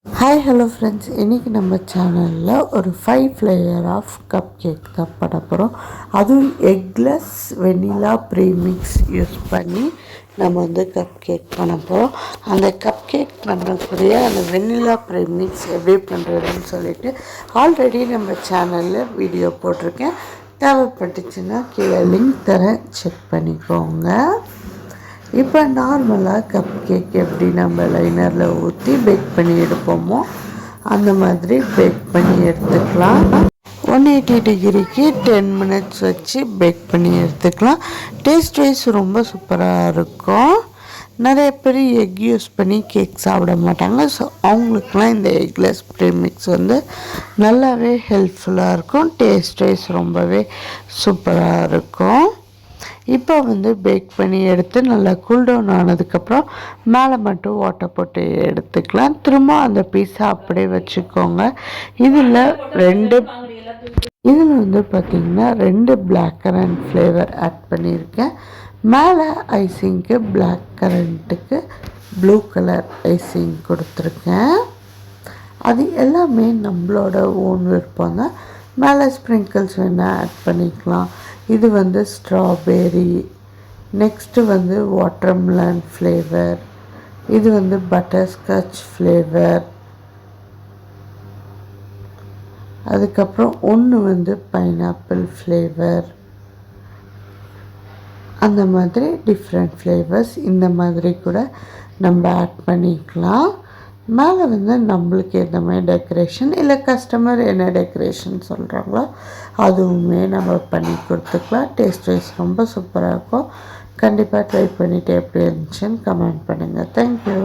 Hi hello friends, இன்றைக்கி நம்ம சேனலில் ஒரு 5 ஃப்ளேவர் ஆஃப் கப் கேக் தான் பண்ண போகிறோம். அதுவும் எக்லெஸ் வெனிலா ப்ரீமிக்ஸ் யூஸ் பண்ணி நம்ம வந்து கப் கேக் பண்ண போகிறோம். அந்த கப் கேக் பண்ணக்கூடிய அந்த வெனிலா ப்ரீமிக்ஸ் எப்படி பண்ணுறதுன்னு சொல்லிட்டு ஆல்ரெடி நம்ம சேனலில் வீடியோ போட்டிருக்கேன். தேவைப்பட்டுச்சுன்னா கீழே லிங்க் தரேன், செக் பண்ணிக்கோங்க. இப்போ நார்மலாக கப் கேக் எப்படி நம்ம லைனரில் ஊற்றி பேக் பண்ணி எடுப்போமோ அந்த மாதிரி பேக் பண்ணி எடுத்துக்கலாம். 180 டிகிரிக்கு 10 மினிட்ஸ் வச்சு பேக் பண்ணி எடுத்துக்கலாம். டேஸ்ட் வைஸ் ரொம்ப சூப்பராக இருக்கும். நிறைய பேர் எக் யூஸ் பண்ணி கேக் சாப்பிட மாட்டாங்க. ஸோ அவங்களுக்குலாம் இந்த எக்லெஸ் ப்ரீமிக்ஸ் வந்து நல்லாவே ஹெல்ப்ஃபுல்லாக இருக்கும். டேஸ்ட் வைஸ் ரொம்பவே சூப்பராக இருக்கும். இப்போ வந்து பேக் பண்ணி எடுத்து நல்லா கூல்டவுன் ஆனதுக்கப்புறம் மேலே மட்டும் வாட்டர் போட்டு எடுத்துக்கலாம். திரும்ப அந்த பீஸை அப்படியே வச்சுக்கோங்க. இதில் வந்து பார்த்திங்கன்னா 2 பிளாக் கரண்ட் ஃப்ளேவர் ஆட் பண்ணியிருக்கேன். மேலே ஐசிங்க்கு பிளாக் கரண்ட்டுக்கு ப்ளூ கலர் ஐசிங் கொடுத்துருக்கேன். அது எல்லாமே நம்மளோட ஓன் விருப்பம் தான். மேலே ஸ்ப்ரிங்கிள்ஸ் வேணால் ஆட் பண்ணிக்கலாம். இது வந்து ஸ்ட்ராபெரி, நெக்ஸ்ட்டு வந்து வாட்டர்மெலன் ஃப்ளேவர், இது வந்து பட்டர்ஸ்காட்ச் ஃப்ளேவர், அதுக்கப்புறம் ஒன்று வந்து பைனாப்பிள் ஃப்ளேவர். அந்த மாதிரி டிஃப்ரெண்ட் ஃப்ளேவர்ஸ் இந்த மாதிரி கூட நம்ம ஆட் பண்ணிக்கலாம். மேலே வந்து நம்மளுக்கு ஏற்ற மாதிரி டெக்கரேஷன், இல்லை கஸ்டமர் என்ன டெக்கரேஷன் சொல்கிறாங்களோ அதுவுமே நம்ம பண்ணி கொடுத்துக்கலாம். டேஸ்ட் வைஸ் ரொம்ப சூப்பராக இருக்கும். கண்டிப்பாக ட்ரை பண்ணிவிட்டு எப்படி இருந்துச்சுன்னு கமெண்ட் பண்ணுங்கள். தேங்க்யூ.